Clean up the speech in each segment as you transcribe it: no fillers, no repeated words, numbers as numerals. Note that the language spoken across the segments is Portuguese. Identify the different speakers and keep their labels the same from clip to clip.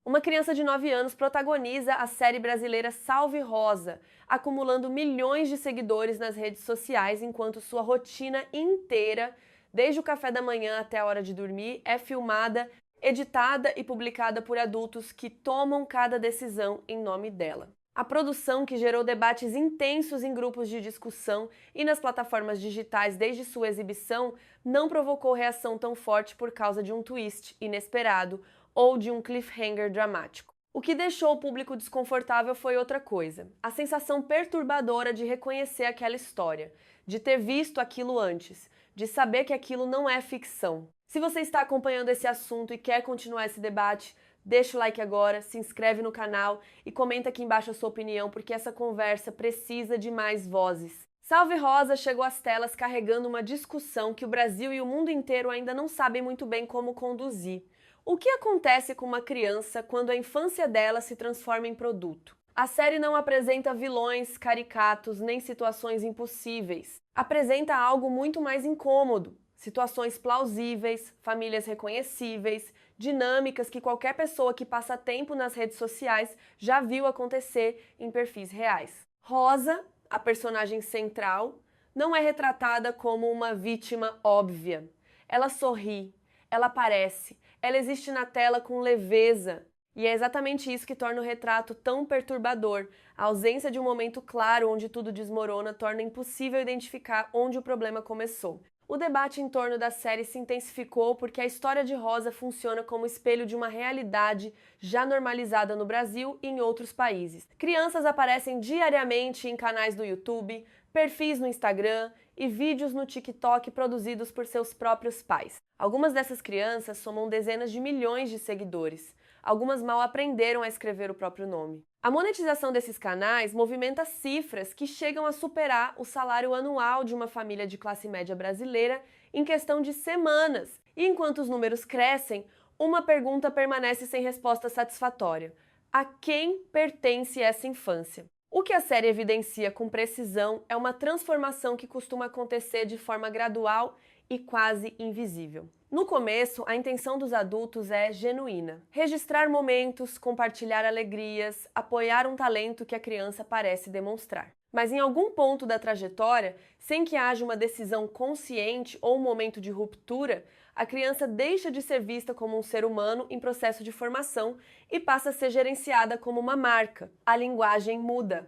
Speaker 1: Uma criança de 9 anos protagoniza a série brasileira Salve Rosa, acumulando milhões de seguidores nas redes sociais, enquanto sua rotina inteira, desde o café da manhã até a hora de dormir, é filmada, editada e publicada por adultos que tomam cada decisão em nome dela. A produção, que gerou debates intensos em grupos de discussão e nas plataformas digitais desde sua exibição, não provocou reação tão forte por causa de um twist inesperado ou de um cliffhanger dramático. O que deixou o público desconfortável foi outra coisa: a sensação perturbadora de reconhecer aquela história, de ter visto aquilo antes, de saber que aquilo não é ficção. Se você está acompanhando esse assunto e quer continuar esse debate, deixa o like agora, se inscreve no canal e comenta aqui embaixo a sua opinião, porque essa conversa precisa de mais vozes. Salve Rosa chegou às telas carregando uma discussão que o Brasil e o mundo inteiro ainda não sabem muito bem como conduzir. O que acontece com uma criança quando a infância dela se transforma em produto? A série não apresenta vilões caricatos nem situações impossíveis. Apresenta algo muito mais incômodo: situações plausíveis, famílias reconhecíveis, dinâmicas que qualquer pessoa que passa tempo nas redes sociais já viu acontecer em perfis reais. Rosa, a personagem central, não é retratada como uma vítima óbvia. Ela sorri, ela aparece, ela existe na tela com leveza. E é exatamente isso que torna o retrato tão perturbador. A ausência de um momento claro onde tudo desmorona torna impossível identificar onde o problema começou. O debate em torno da série se intensificou porque a história de Rosa funciona como espelho de uma realidade já normalizada no Brasil e em outros países. Crianças aparecem diariamente em canais do YouTube, perfis no Instagram e vídeos no TikTok produzidos por seus próprios pais. Algumas dessas crianças somam dezenas de milhões de seguidores. Algumas mal aprenderam a escrever o próprio nome. A monetização desses canais movimenta cifras que chegam a superar o salário anual de uma família de classe média brasileira em questão de semanas. E enquanto os números crescem, uma pergunta permanece sem resposta satisfatória: a quem pertence essa infância? O que a série evidencia com precisão é uma transformação que costuma acontecer de forma gradual e quase invisível. No começo, a intenção dos adultos é genuína: registrar momentos, compartilhar alegrias, apoiar um talento que a criança parece demonstrar. Mas em algum ponto da trajetória, sem que haja uma decisão consciente ou um momento de ruptura, a criança deixa de ser vista como um ser humano em processo de formação e passa a ser gerenciada como uma marca. A linguagem muda,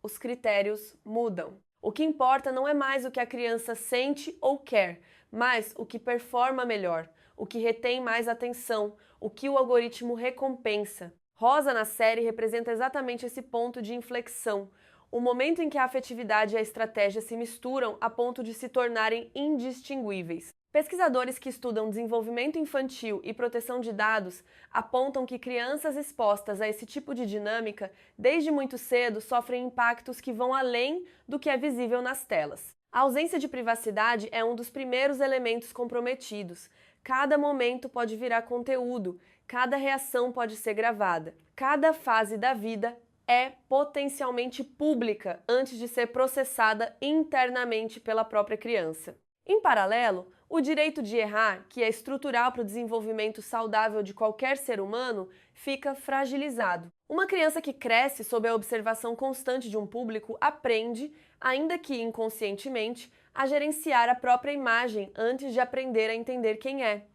Speaker 1: os critérios mudam. O que importa não é mais o que a criança sente ou quer, mas o que performa melhor, o que retém mais atenção, o que o algoritmo recompensa. Rosa, na série, representa exatamente esse ponto de inflexão, o momento em que a afetividade e a estratégia se misturam a ponto de se tornarem indistinguíveis. Pesquisadores que estudam desenvolvimento infantil e proteção de dados apontam que crianças expostas a esse tipo de dinâmica desde muito cedo sofrem impactos que vão além do que é visível nas telas. A ausência de privacidade é um dos primeiros elementos comprometidos. Cada momento pode virar conteúdo, cada reação pode ser gravada. Cada fase da vida é potencialmente pública antes de ser processada internamente pela própria criança. Em paralelo, o direito de errar, que é estrutural para o desenvolvimento saudável de qualquer ser humano, fica fragilizado. Uma criança que cresce sob a observação constante de um público aprende, ainda que inconscientemente, a gerenciar a própria imagem antes de aprender a entender quem é.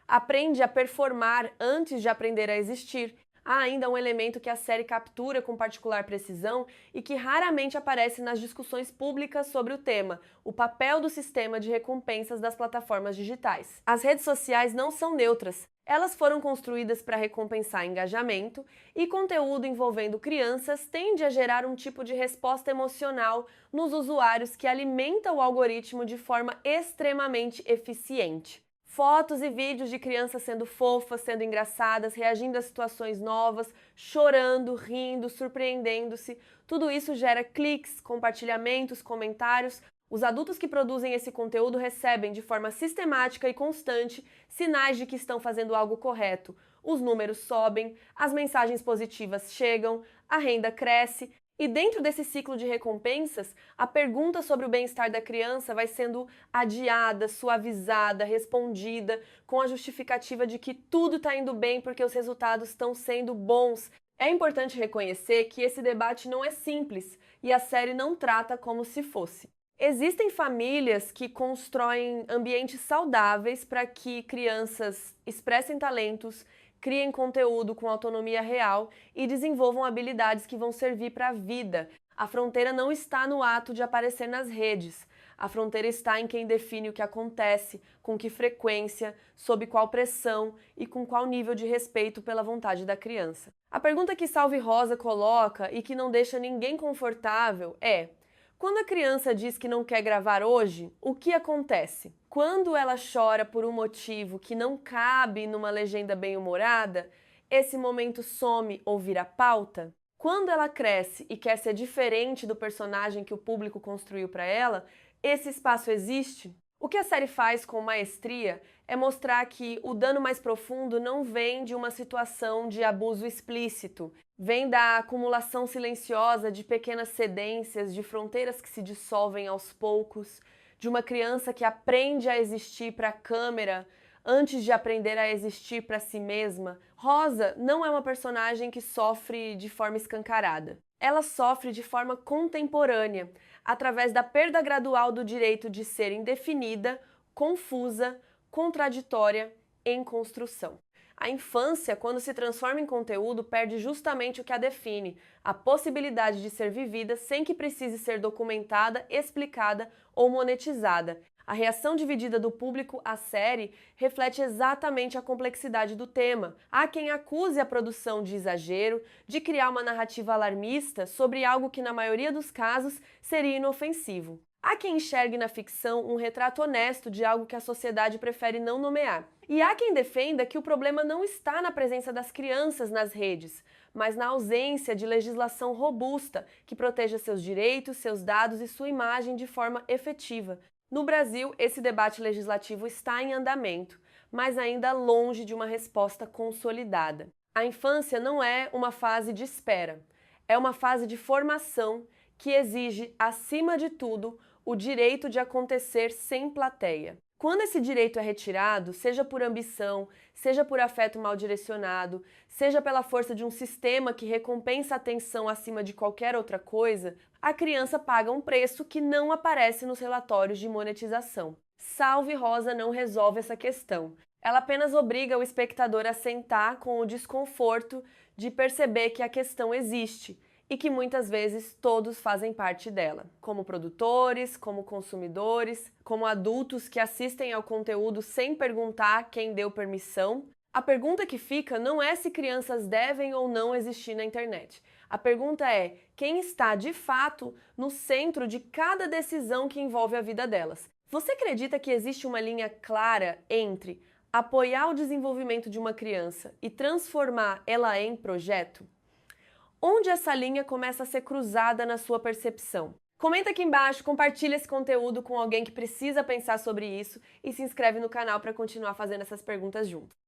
Speaker 1: Aprende a performar antes de aprender a existir. Há ainda um elemento que a série captura com particular precisão e que raramente aparece nas discussões públicas sobre o tema: o papel do sistema de recompensas das plataformas digitais. As redes sociais não são neutras. Elas foram construídas para recompensar engajamento, e conteúdo envolvendo crianças tende a gerar um tipo de resposta emocional nos usuários que alimenta o algoritmo de forma extremamente eficiente. Fotos e vídeos de crianças sendo fofas, sendo engraçadas, reagindo a situações novas, chorando, rindo, surpreendendo-se. Tudo isso gera cliques, compartilhamentos, comentários. Os adultos que produzem esse conteúdo recebem de forma sistemática e constante sinais de que estão fazendo algo correto. Os números sobem, as mensagens positivas chegam, a renda cresce E dentro desse ciclo de recompensas, a pergunta sobre o bem-estar da criança vai sendo adiada, suavizada, respondida com a justificativa de que tudo está indo bem porque os resultados estão sendo bons. É importante reconhecer que esse debate não é simples e a série não trata como se fosse. Existem famílias que constroem ambientes saudáveis para que crianças expressem talentos, criem conteúdo com autonomia real e desenvolvam habilidades que vão servir para a vida. A fronteira não está no ato de aparecer nas redes. A fronteira está em quem define o que acontece, com que frequência, sob qual pressão e com qual nível de respeito pela vontade da criança. A pergunta que Salve Rosa coloca e que não deixa ninguém confortável é: quando a criança diz que não quer gravar hoje, o que acontece? Quando ela chora por um motivo que não cabe numa legenda bem-humorada, esse momento some ou vira pauta? Quando ela cresce e quer ser diferente do personagem que o público construiu para ela, esse espaço existe? O que a série faz com maestria é mostrar que o dano mais profundo não vem de uma situação de abuso explícito, vem da acumulação silenciosa de pequenas cedências, de fronteiras que se dissolvem aos poucos, de uma criança que aprende a existir para a câmera antes de aprender a existir para si mesma. Rosa não é uma personagem que sofre de forma escancarada. Ela sofre de forma contemporânea, através da perda gradual do direito de ser indefinida, confusa, contraditória, em construção. A infância, quando se transforma em conteúdo, perde justamente o que a define, a possibilidade de ser vivida sem que precise ser documentada, explicada ou monetizada. A reação dividida do público à série reflete exatamente a complexidade do tema. Há quem acuse a produção de exagero, de criar uma narrativa alarmista sobre algo que, na maioria dos casos, seria inofensivo. Há quem enxergue na ficção um retrato honesto de algo que a sociedade prefere não nomear. E há quem defenda que o problema não está na presença das crianças nas redes, mas na ausência de legislação robusta que proteja seus direitos, seus dados e sua imagem de forma efetiva. No Brasil, esse debate legislativo está em andamento, mas ainda longe de uma resposta consolidada. A infância não é uma fase de espera, é uma fase de formação que exige, acima de tudo, o direito de acontecer sem plateia. Quando esse direito é retirado, seja por ambição, seja por afeto mal direcionado, seja pela força de um sistema que recompensa a atenção acima de qualquer outra coisa, a criança paga um preço que não aparece nos relatórios de monetização. Salve Rosa não resolve essa questão. Ela apenas obriga o espectador a sentar com o desconforto de perceber que a questão existe e que muitas vezes todos fazem parte dela, como produtores, como consumidores, como adultos que assistem ao conteúdo sem perguntar quem deu permissão. A pergunta que fica não é se crianças devem ou não existir na internet. A pergunta é quem está, de fato, no centro de cada decisão que envolve a vida delas. Você acredita que existe uma linha clara entre apoiar o desenvolvimento de uma criança e transformar ela em projeto? Onde essa linha começa a ser cruzada na sua percepção? Comenta aqui embaixo, compartilha esse conteúdo com alguém que precisa pensar sobre isso e se inscreve no canal para continuar fazendo essas perguntas junto.